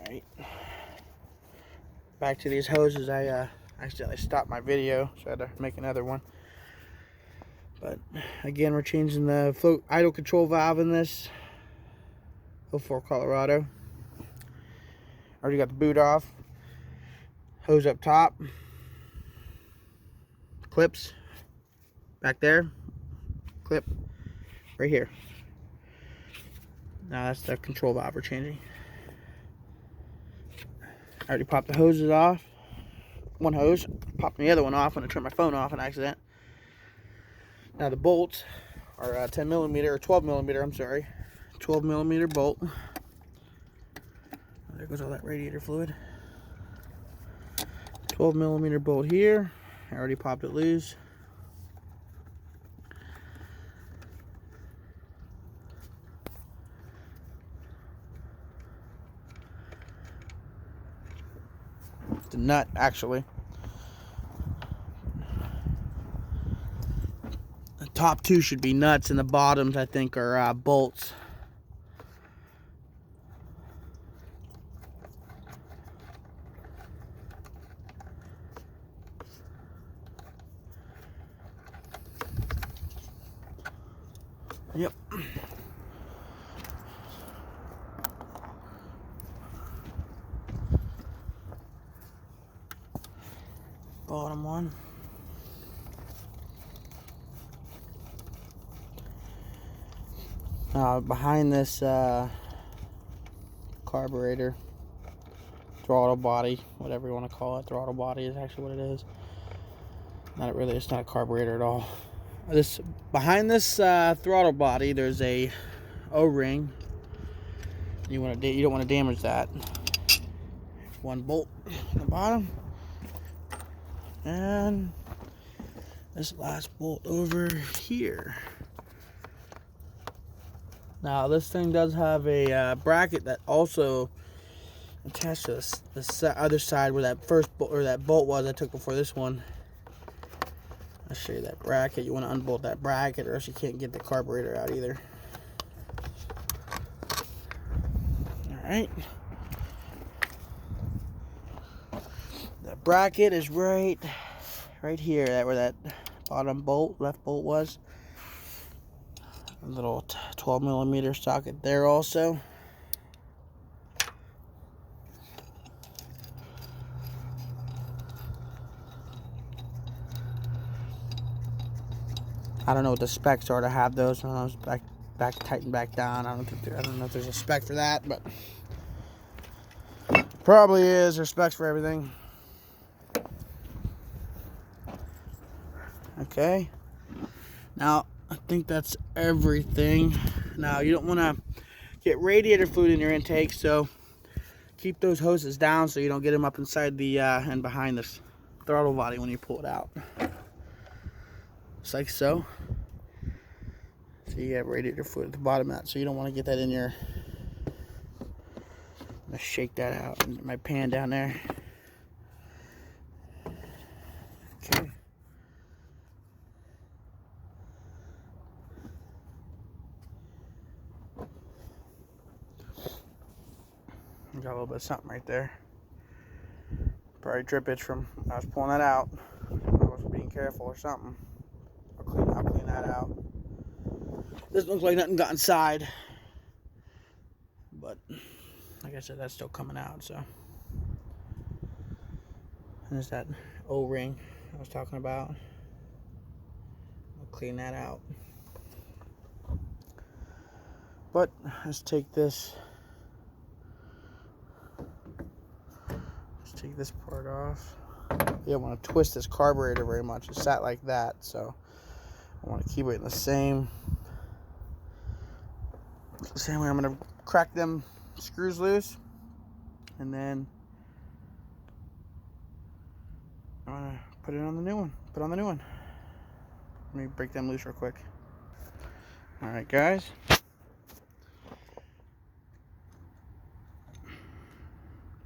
Alright. Back to these hoses. I accidentally stopped my video, so I had to make another one. But again, we're changing the float idle control valve in this 04 Colorado. Already got the boot off. Hose up top. Clips back there. Clip right here. Now that's the control valve we're changing. I already popped the hoses off. One hose. Popped the other one off when I turned my phone off on accident. Now the bolts are 10 millimeter or 12 millimeter. I'm sorry, 12 millimeter bolt. There goes all that radiator fluid. 12 millimeter bolt here. I already popped it loose. The nut, actually. The top two should be nuts, and the bottoms, I think, are bolts. Yep. Bottom one. Behind this carburetor, throttle body, whatever you want to call it, throttle body is actually what it is. It's not a carburetor at all. Behind this throttle body, there's a O-ring. You don't want to damage that. One bolt on the bottom, and this last bolt over here. Now this thing does have a bracket that also attached to the other side where that first bolt, or that bolt was I took before this one. I'll show you that bracket. You want to unbolt that bracket, or else you can't get the carburetor out either. Alright. The bracket is right here, where that bottom bolt, left bolt was. A little 12 millimeter socket there also. I don't know what the specs are to have those. I don't know, back tighten back down. I don't know if there's a spec for that, but probably is. There's specs for everything. Okay. Now I think that's everything. Now you don't want to get radiator fluid in your intake, so keep those hoses down so you don't get them up inside the and behind this throttle body when you pull it out. Just like so. So you have radiator fluid at the bottom of that, so you don't want to get that in your. I'm gonna shake that out in my pan down there. Okay. Got a little bit of something right there. Probably drippage from when I was pulling that out. I was being careful or something. I'll clean that out. Doesn't look like nothing got inside, but like I said, that's still coming out. So, and there's that O-ring I was talking about. I'll clean that out. But let's take this. Let's take this part off. You don't want to twist this carburetor very much. It's sat like that, so I want to keep it in the same way. I'm going to crack them screws loose, and then I'm going to put it on the new one. Let me break them loose real quick. Alright guys.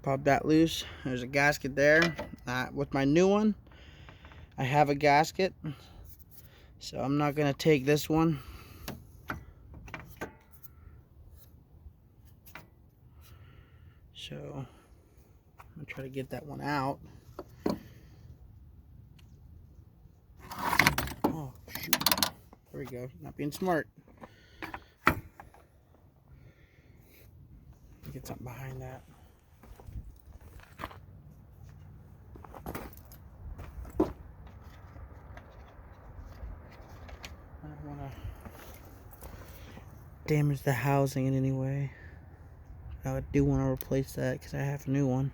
Pop that loose. There's a gasket there. With my new one, I have a gasket, so I'm not going to take this one. So I'm gonna try to get that one out. Oh shoot. There we go. Not being smart. Get something behind that. I don't want to damage the housing in any way. I do want to replace that because I have a new one.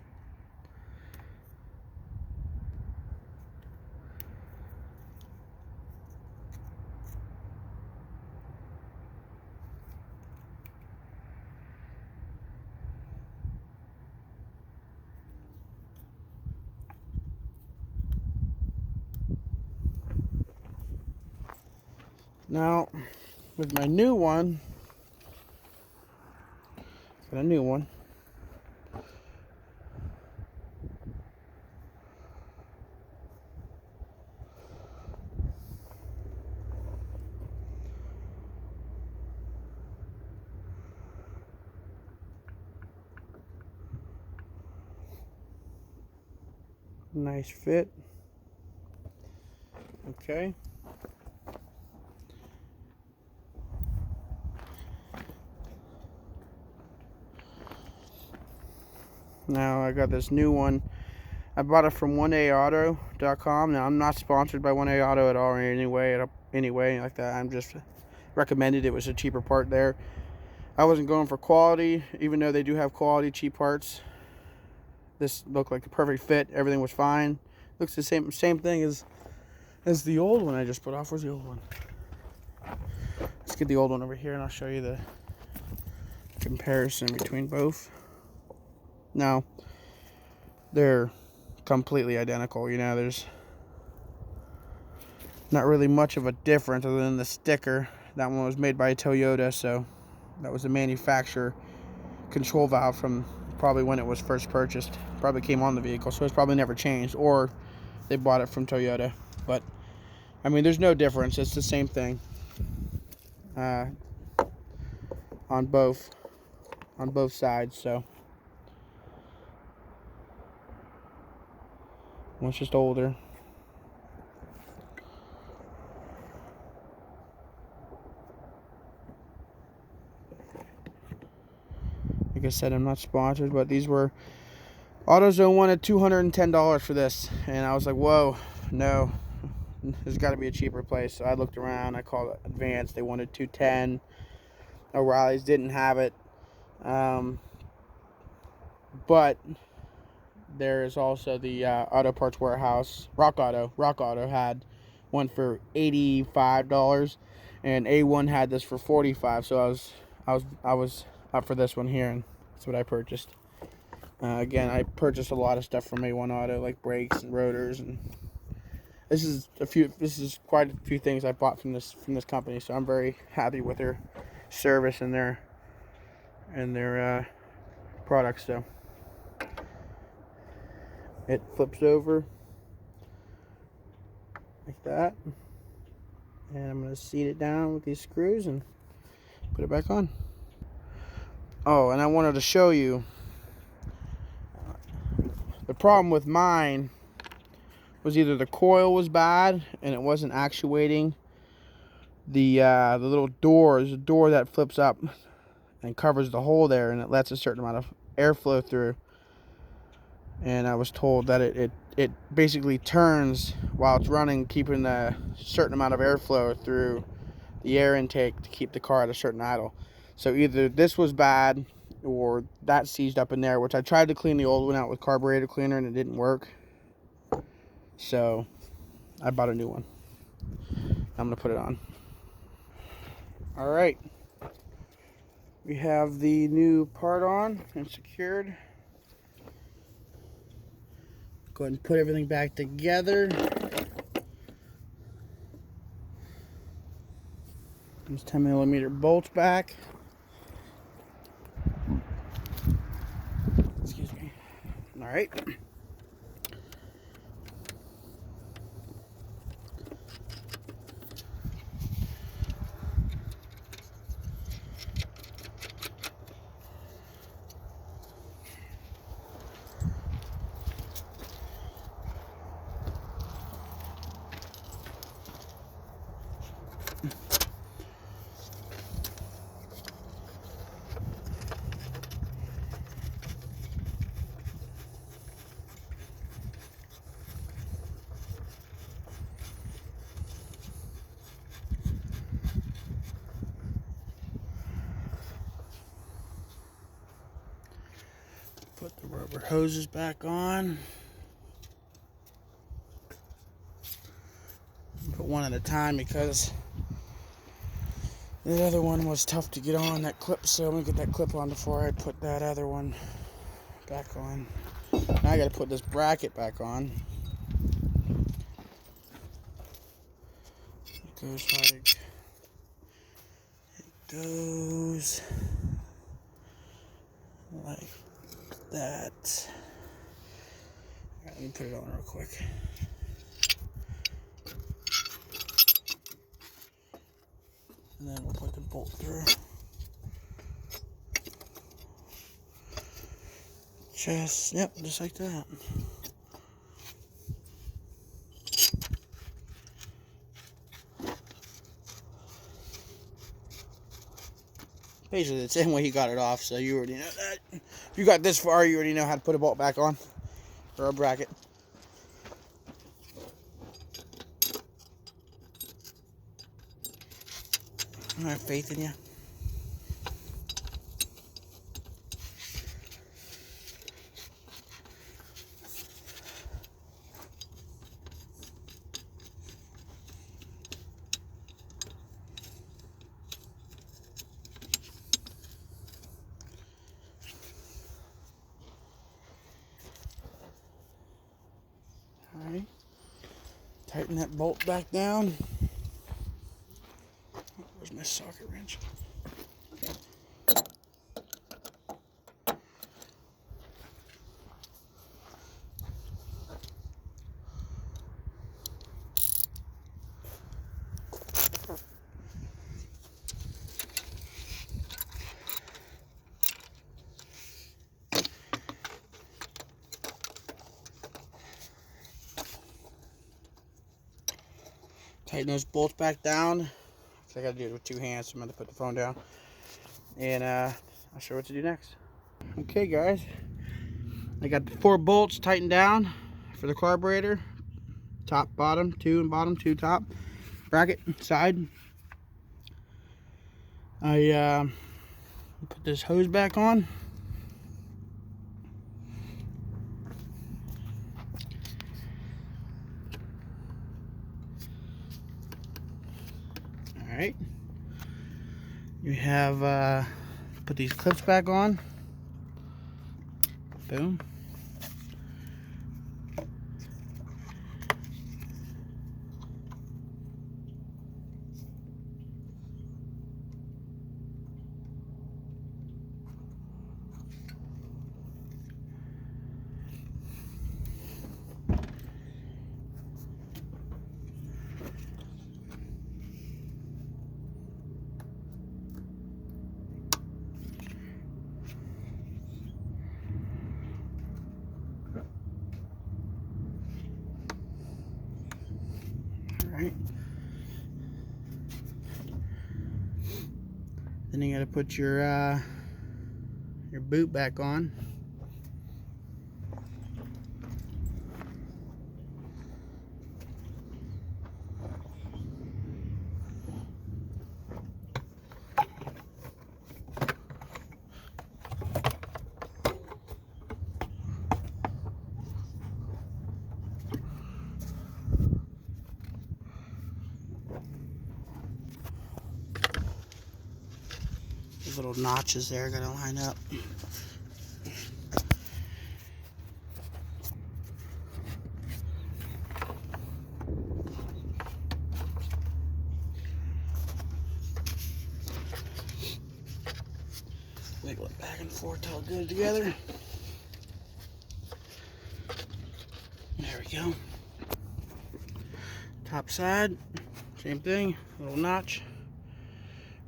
Now, with my new one, got a new one. Nice fit. Okay. Now I got this new one. I bought it from 1AAuto.com. Now I'm not sponsored by 1A Auto at all in any way like that. I'm just recommended. It was a cheaper part there. I wasn't going for quality, even though they do have quality cheap parts. This looked like a perfect fit. Everything was fine. Looks the same thing as the old one I just put off. Where's the old one? Let's get the old one over here and I'll show you the comparison between both. Now, they're completely identical. You know, there's not really much of a difference other than the sticker. That one was made by Toyota, so that was the manufacturer control valve from probably when it was first purchased. Probably came on the vehicle, so it's probably never changed, or they bought it from Toyota. But I mean, there's no difference. It's the same thing on both sides. So one's just older. Like I said, I'm not sponsored, but these were AutoZone wanted $210 for this, and I was like, whoa, no, there's got to be a cheaper place. So I looked around. I called Advance. They wanted $210. O'Reilly's didn't have it, but there is also the Auto Parts Warehouse. Rock Auto had one for $85, and A1 had this for $45. So I was up for this one here, and that's what I purchased. Again, I purchased a lot of stuff from A1 Auto, like brakes and rotors, and this is quite a few things I bought from this company. So I'm very happy with their service and their products. So it flips over like that, and I'm going to seat it down with these screws and put it back on. Oh, and I wanted to show you the problem with mine was either the coil was bad and it wasn't actuating the little door. There's a door that flips up and covers the hole there, and it lets a certain amount of airflow through. And I was told that it basically turns while it's running, keeping a certain amount of airflow through the air intake to keep the car at a certain idle. So either this was bad or that seized up in there, which I tried to clean the old one out with carburetor cleaner and it didn't work. So I bought a new one. I'm gonna put it on. All right, we have the new part on and secured. Go ahead and put everything back together. These 10mm bolts back. Excuse me. All right. Put the rubber hoses back on. Put one at a time because the other one was tough to get on, that clip, so I'm going to get that clip on before I put that other one back on. Now I got to put this bracket back on. It goes like that. All right, let me put it on real quick. And then we'll put the bolt through. Just like that. Basically the same way he got it off, so you already know that. If you got this far, you already know how to put a bolt back on, or a bracket. I have faith in you. Alright, tighten that bolt back down. Where's my socket wrench? Tighten those bolts back down. I gotta do it with two hands, so I'm gonna put the phone down. And I'll show you what to do next. Okay guys, I got the 4 bolts tightened down for the carburetor. Top, bottom, 2 and bottom, 2 top. Bracket, side. I put this hose back on. Alright. You have put these clips back on. Boom. Right. Then you got to put your boot back on. Little notches there gotta line up. Wiggle it back and forth till it goes together. There we go. Top side, same thing, little notch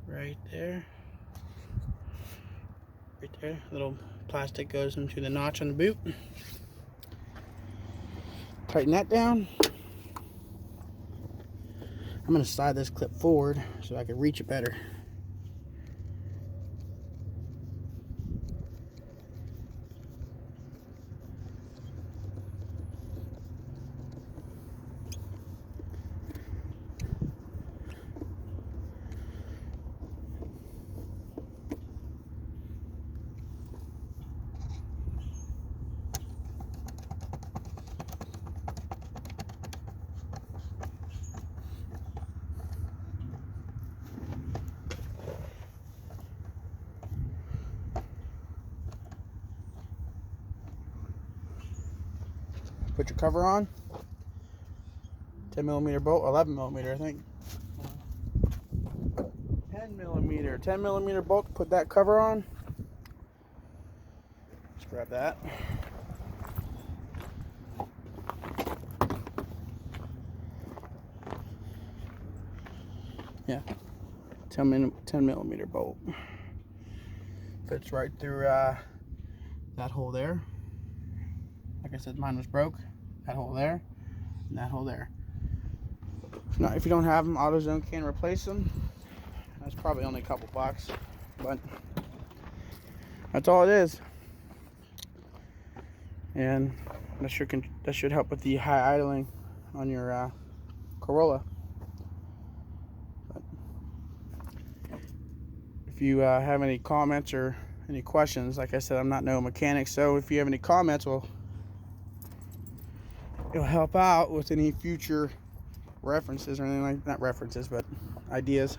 right there. Right there, little plastic goes into the notch on the boot. Tighten that down. I'm going to slide this clip forward so I can reach it better. put your cover on. 10 millimeter bolt, 11 millimeter, I think. 10 millimeter bolt. Put that cover on. Let's grab that. Yeah, 10 millimeter bolt. Fits right through that hole there. Like I said, mine was broke. That hole there, and that hole there. If you don't have them, AutoZone can replace them. That's probably only a couple bucks, but that's all it is. And that should help with the high idling on your Corolla. But if you have any comments or any questions, like I said, I'm not no mechanic, so if you have any comments, well, it'll help out with any future references or anything like, not references, but ideas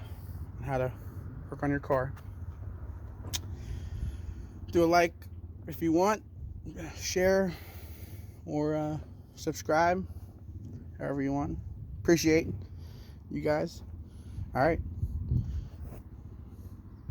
on how to work on your car. Do a like if you want, share, or subscribe, however you want. Appreciate you guys. All right.